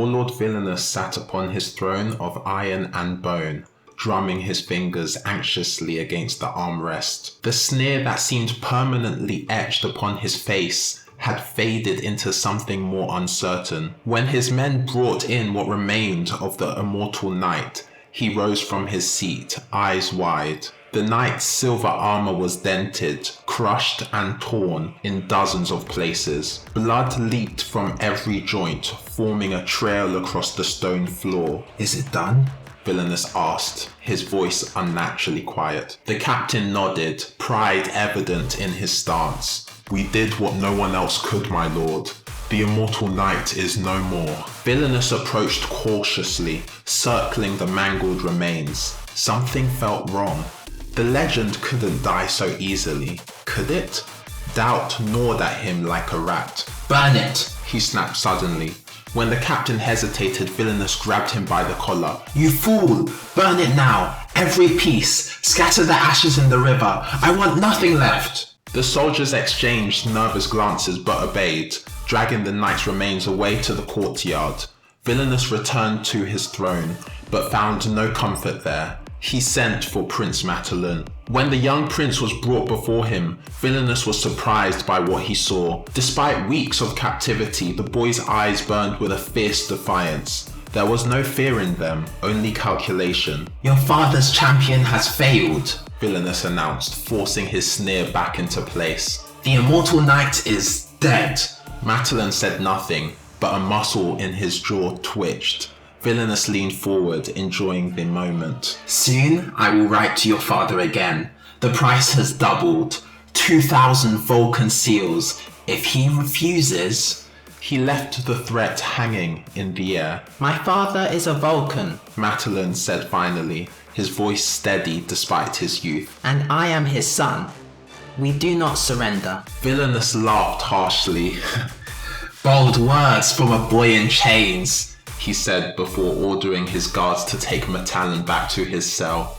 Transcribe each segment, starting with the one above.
warlord Villainous sat upon his throne of iron and bone, drumming his fingers anxiously against the armrest. The sneer that seemed permanently etched upon his face had faded into something more uncertain. When his men brought in what remained of the Immortal Knight, he rose from his seat, eyes wide. The knight's silver armor was dented, crushed and torn in dozens of places. Blood leaked from every joint, forming a trail across the stone floor. "Is it done?" Villainous asked, his voice unnaturally quiet. The captain nodded, pride evident in his stance. "We did what no one else could, my lord. The Immortal Knight is no more." Villainous approached cautiously, circling the mangled remains. Something felt wrong. The legend couldn't die so easily, could it? Doubt gnawed at him like a rat. "Burn it!" he snapped suddenly. When the captain hesitated, Villainous grabbed him by the collar. "You fool! Burn it now! Every piece! Scatter the ashes in the river! I want nothing left!" The soldiers exchanged nervous glances but obeyed, dragging the knight's remains away to the courtyard. Villainous returned to his throne, but found no comfort there. He sent for Prince Matalin. When the young prince was brought before him, Villainous was surprised by what he saw. Despite weeks of captivity, the boy's eyes burned with a fierce defiance. There was no fear in them, only calculation. "Your father's champion has failed," Villainous announced, forcing his sneer back into place. "The Immortal Knight is dead." Matalin said nothing, but a muscle in his jaw twitched. Villainous leaned forward, enjoying the moment. "Soon I will write to your father again. The price has doubled. 2,000 Vulcan seals. If he refuses..." He left the threat hanging in the air. "My father is a Vulcan," Matalin said finally, his voice steady despite his youth. "And I am his son. We do not surrender." Villainous laughed harshly. "Bold words from a boy in chains," he said before ordering his guards to take Matalin back to his cell.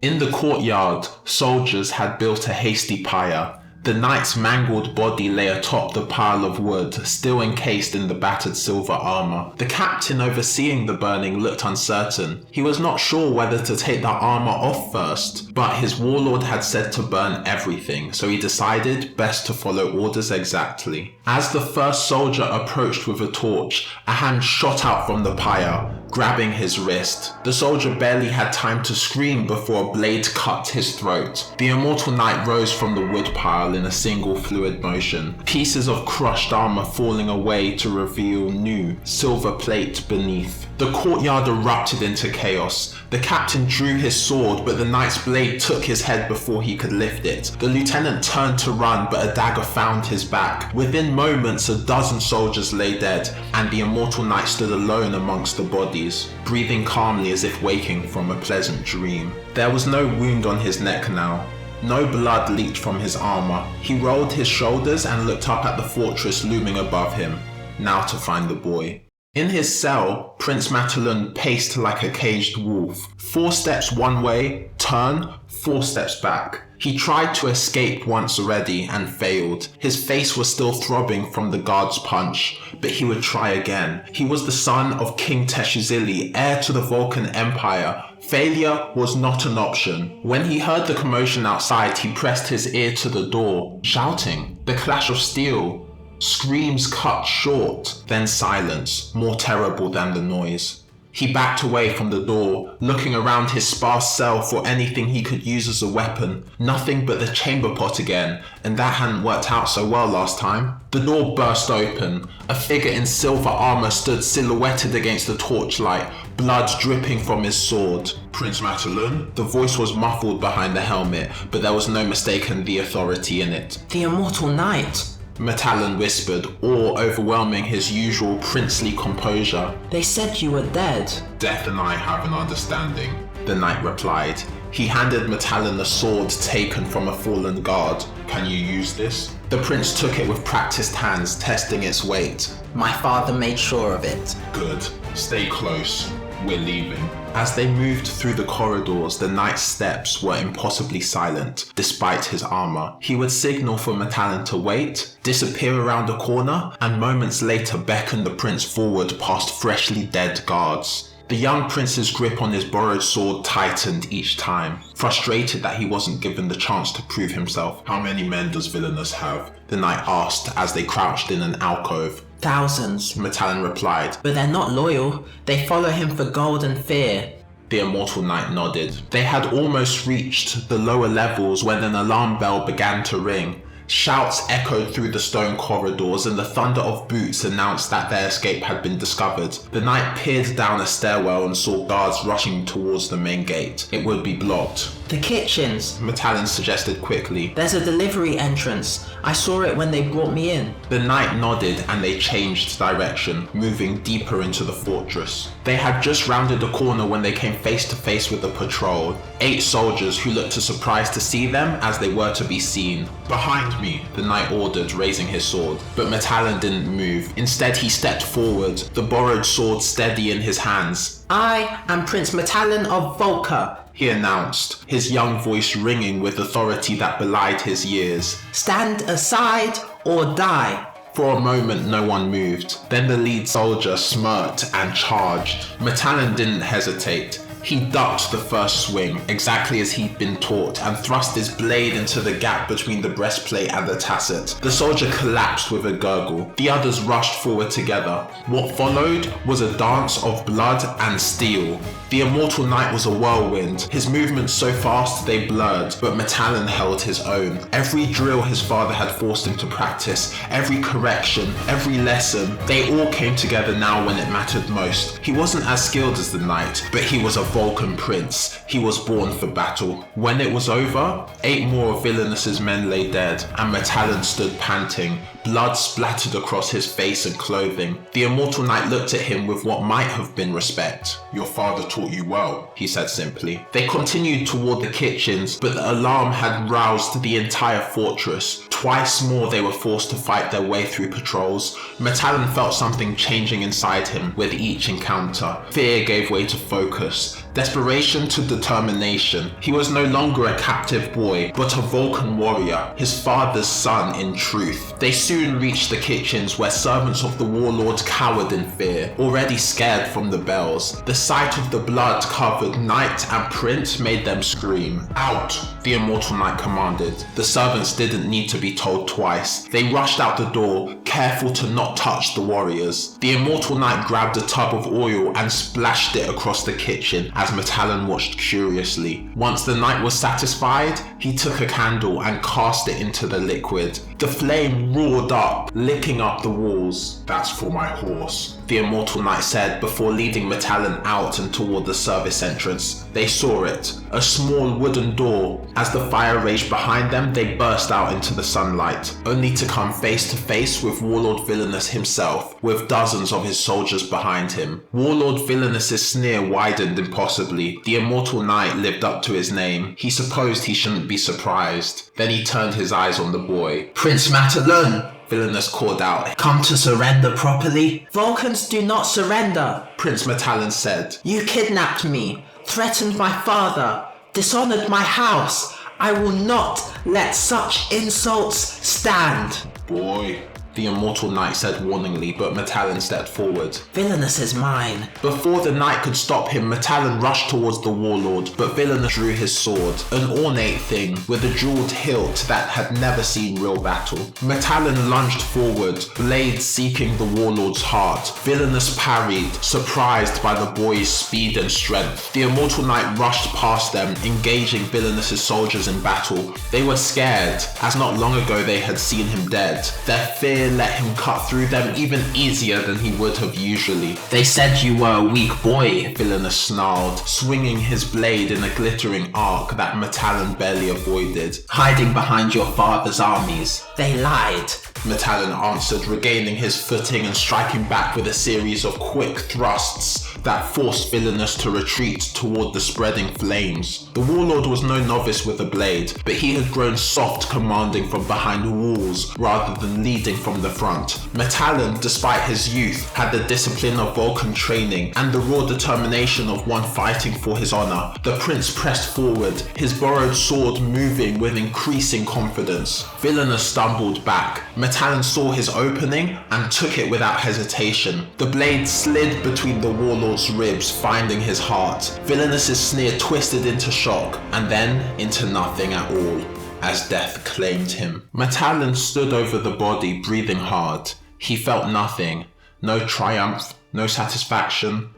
In the courtyard, soldiers had built a hasty pyre. The knight's mangled body lay atop the pile of wood, still encased in the battered silver armor. The captain overseeing the burning looked uncertain. He was not sure whether to take the armor off first, but his warlord had said to burn everything, so he decided best to follow orders exactly. As the first soldier approached with a torch, a hand shot out from the pyre, grabbing his wrist. The soldier barely had time to scream before a blade cut his throat. The Immortal Knight rose from the wood pile in a single fluid motion, pieces of crushed armor falling away to reveal new silver plate beneath. The courtyard erupted into chaos. The captain drew his sword, but the knight's blade took his head before he could lift it. The lieutenant turned to run, but a dagger found his back. Within moments, a dozen soldiers lay dead, and the Immortal Knight stood alone amongst the bodies, breathing calmly as if waking from a pleasant dream. There was no wound on his neck now. No blood leaked from his armor. He rolled his shoulders and looked up at the fortress looming above him, now to find the boy. In his cell, Prince Matalin paced like a caged wolf. 4 steps one way, turn, 4 steps back. He tried to escape once already and failed. His face was still throbbing from the guard's punch, but he would try again. He was the son of King Teshizili, heir to the Vulcan Empire. Failure was not an option. When he heard the commotion outside, he pressed his ear to the door, shouting. The clash of steel. Screams cut short, then silence, more terrible than the noise. He backed away from the door, looking around his sparse cell for anything he could use as a weapon. Nothing but the chamber pot again, and that hadn't worked out so well last time. The door burst open. A figure in silver armor stood silhouetted against the torchlight, blood dripping from his sword. "Prince Matalin?" The voice was muffled behind the helmet, but there was no mistaking the authority in it. "The Immortal Knight," Matalin whispered, awe overwhelming his usual princely composure. "They said you were dead." "Death and I have an understanding," the knight replied. He handed Matalin a sword taken from a fallen guard. "Can you use this?" The prince took it with practiced hands, testing its weight. "My father made sure of it." "Good. Stay close. we're leaving. As they moved through the corridors, the knight's steps were impossibly silent, despite his armor. He would signal for Metallan to wait, disappear around a corner, and moments later beckon the prince forward past freshly dead guards. The young prince's grip on his borrowed sword tightened each time, frustrated that he wasn't given the chance to prove himself. "How many men does Villainous have?" the knight asked as they crouched in an alcove. "Thousands," Metallan replied. "but they're not loyal. They follow him for gold and fear." The Immortal Knight nodded. They had almost reached the lower levels when an alarm bell began to ring. Shouts echoed through the stone corridors and the thunder of boots announced that their escape had been discovered. The knight peered down a stairwell and saw guards rushing towards the main gate. It would be blocked. "The kitchens," Metallan suggested quickly. "There's a delivery entrance. I saw it when they brought me in." The knight nodded and they changed direction, moving deeper into the fortress. They had just rounded a corner when they came face to face with a patrol. 8 soldiers who looked as surprised to see them as they were to be seen. "Behind me," the knight ordered, raising his sword. But Metallan didn't move. Instead, he stepped forward, the borrowed sword steady in his hands. "I am Prince Metallan of Volca," he announced, his young voice ringing with authority that belied his years. "Stand aside or die." For a moment, no one moved. Then the lead soldier smirked and charged. Metallan didn't hesitate. He ducked the first swing, exactly as he'd been taught, and thrust his blade into the gap between the breastplate and the tasset. The soldier collapsed with a gurgle. The others rushed forward together. What followed was a dance of blood and steel. The Immortal Knight was a whirlwind, his movements so fast they blurred, but Metallan held his own. Every drill his father had forced him to practice, every correction, every lesson, they all came together now when it mattered most. He wasn't as skilled as the knight, but he was a Vulcan prince. He was born for battle. When it was over, 8 more of Villainous's men lay dead, and Metallan stood panting. Blood splattered across his face and clothing. The Immortal Knight looked at him with what might have been respect. "Your father taught you well," he said simply. They continued toward the kitchens, but the alarm had roused the entire fortress. Twice more they were forced to fight their way through patrols. Metallan felt something changing inside him with each encounter. Fear gave way to focus. Desperation to determination. He was no longer a captive boy, but a Vulcan warrior, his father's son in truth. They soon reached the kitchens where servants of the warlord cowered in fear, already scared from the bells. The sight of the blood-covered knight and prince made them scream. "Out!" the Immortal Knight commanded. The servants didn't need to be told twice. They rushed out the door, careful to not touch the warriors. The Immortal Knight grabbed a tub of oil and splashed it across the kitchen as Metallan watched curiously. Once the knight was satisfied, he took a candle and cast it into the liquid. The flame roared up, licking up the walls. "That's for my horse," the Immortal Knight said before leading Metallan out and toward the service entrance. They saw it, a small wooden door. As the fire raged behind them, they burst out into the sunlight, only to come face to face with Warlord Villainous himself, with dozens of his soldiers behind him. Warlord Villainous's sneer widened impossibly. The Immortal Knight lived up to his name. He supposed he shouldn't be surprised. Then he turned his eyes on the boy. "Prince Metallan," Villainous called out. "come to surrender properly?" "Vulcans do not surrender," Prince Metallan said. "You kidnapped me, threatened my father, dishonored my house. I will not let such insults stand." "Boy," the Immortal Knight said warningly, but Metallan stepped forward. "Villainous is mine." Before the knight could stop him, Metallan rushed towards the warlord, but Villainous drew his sword, an ornate thing with a jeweled hilt that had never seen real battle. Metallan lunged forward, blade seeking the warlord's heart. Villainous parried, surprised by the boy's speed and strength. The Immortal Knight rushed past them, engaging Villainous's soldiers in battle. They were scared, as not long ago they had seen him dead. Their fear let him cut through them even easier than he would have usually. "They said you were a weak boy," Villainous snarled, swinging his blade in a glittering arc that Metallan barely avoided. "hiding behind your father's armies." "They lied." Metallan answered, regaining his footing and striking back with a series of quick thrusts that forced Villainous to retreat toward the spreading flames. The warlord was no novice with a blade, but he had grown soft commanding from behind the walls rather than leading from the front. Metallan, despite his youth, had the discipline of Vulcan training and the raw determination of one fighting for his honor. The prince pressed forward, his borrowed sword moving with increasing confidence. Villainous stumbled back. Metallan saw his opening and took it without hesitation. The blade slid between the warlord's ribs, finding his heart. Villainous's sneer twisted into shock, and then into nothing at all, as death claimed him. Metallan stood over the body, breathing hard. He felt nothing. No triumph, no satisfaction,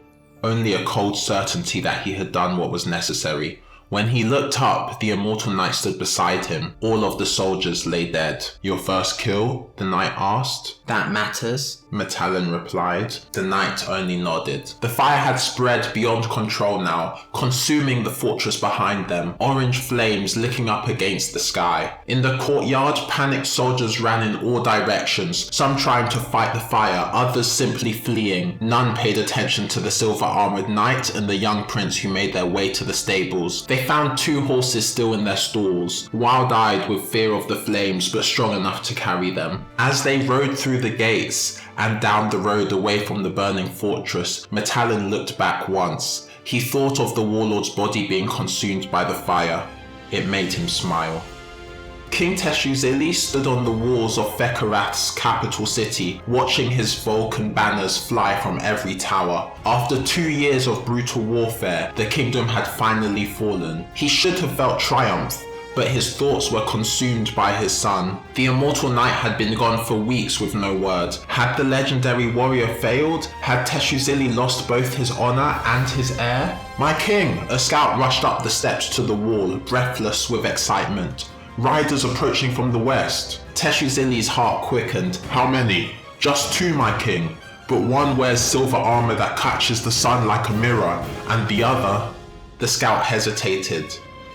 only a cold certainty that he had done what was necessary. When he looked up, the Immortal Knight stood beside him. All of the soldiers lay dead. "Your first kill?" the knight asked. "That matters," Metallan replied. The knight only nodded. The fire had spread beyond control now, consuming the fortress behind them, orange flames licking up against the sky. In the courtyard, panicked soldiers ran in all directions, some trying to fight the fire, others simply fleeing. None paid attention to the silver-armored knight and the young prince who made their way to the stables. They found 2 horses still in their stalls, wild-eyed with fear of the flames but strong enough to carry them. As they rode through the gates and down the road away from the burning fortress, Metallan looked back once. He thought of the warlord's body being consumed by the fire. It made him smile. King Teshuzili stood on the walls of Fekarath's capital city, watching his Vulcan banners fly from every tower. After 2 years of brutal warfare, the kingdom had finally fallen. He should have felt triumph, but his thoughts were consumed by his son. The Immortal Knight had been gone for weeks with no word. Had the legendary warrior failed? Had Teshuzili lost both his honor and his heir? "My king!" A scout rushed up the steps to the wall, breathless with excitement. "Riders approaching from the west." Teshuzili's heart quickened. "How many?" "Just 2, my king, but one wears silver armor that catches the sun like a mirror, and the other..." The scout hesitated.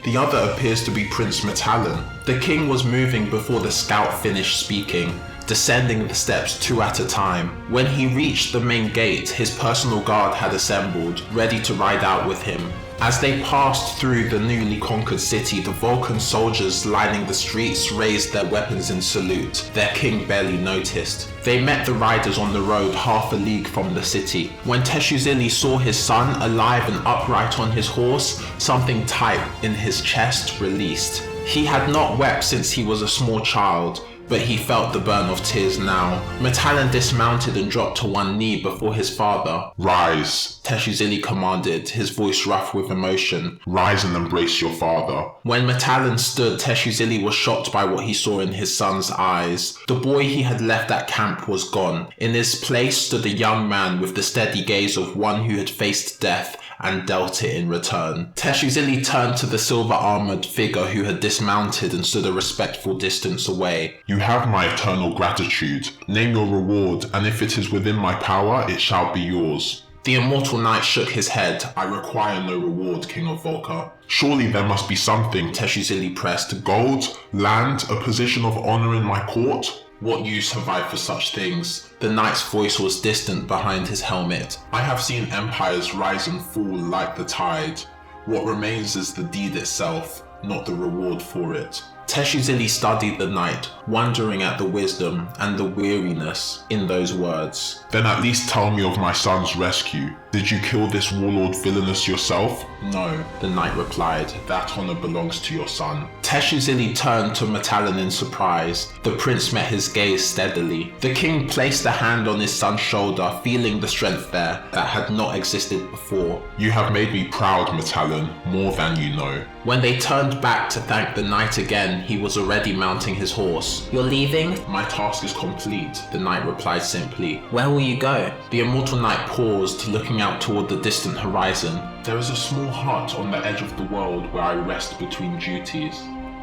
"The other appears to be Prince Metallan." The king was moving before the scout finished speaking, descending the steps 2 at a time. When he reached the main gate, his personal guard had assembled, ready to ride out with him. As they passed through the newly conquered city, the Vulcan soldiers lining the streets raised their weapons in salute. Their king barely noticed. They met the riders on the road half a league from the city. When Teshuzili saw his son alive and upright on his horse, something tight in his chest released. He had not wept since he was a small child, but he felt the burn of tears now. Metallan dismounted and dropped to one knee before his father. "Rise," Teshuzili commanded, his voice rough with emotion. "Rise and embrace your father." When Metallan stood, Teshuzili was shocked by what he saw in his son's eyes. The boy he had left at camp was gone. In his place stood a young man with the steady gaze of one who had faced death and dealt it in return. Teshuzili turned to the silver-armored figure who had dismounted and stood a respectful distance away. "You have my eternal gratitude. Name your reward, and if it is within my power, it shall be yours." The Immortal Knight shook his head. "I require no reward, King of Volca." "Surely there must be something," Teshuzili pressed. "Gold? Land? A position of honor in my court?" "What use have I for such things?" The knight's voice was distant behind his helmet. "I have seen empires rise and fall like the tide. What remains is the deed itself, not the reward for it." Teshuzili studied the knight, wondering at the wisdom and the weariness in those words. "Then at least tell me of my son's rescue. Did you kill this warlord Villainous yourself?" "No," the knight replied. "That honor belongs to your son." Teshuzili turned to Metallan in surprise. The prince met his gaze steadily. The king placed a hand on his son's shoulder, feeling the strength there that had not existed before. "You have made me proud, Metallan, more than you know." When they turned back to thank the knight again, he was already mounting his horse. "You're leaving?" "My task is complete," the knight replied simply. "Where will you go?" The Immortal Knight paused, looking out toward the distant horizon. "There is a small hut on the edge of the world where I rest between duties.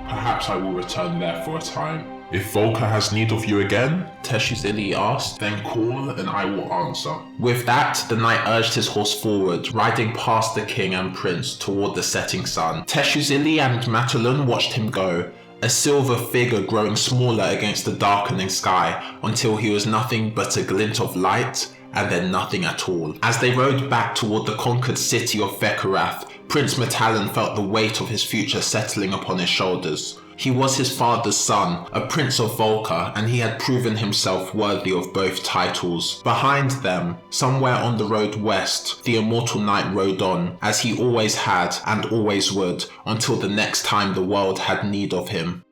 Perhaps I will return there for a time." "If Volca has need of you again?" Teshuzili asked. "Then call and I will answer." With that, the knight urged his horse forward, riding past the king and prince toward the setting sun. Teshuzili and Metallan watched him go, a silver figure growing smaller against the darkening sky until he was nothing but a glint of light and then nothing at all. As they rode back toward the conquered city of Vekarath, Prince Metallan felt the weight of his future settling upon his shoulders. He was his father's son, a prince of Volca, and he had proven himself worthy of both titles. Behind them, somewhere on the road west, the Immortal Knight rode on, as he always had and always would, until the next time the world had need of him.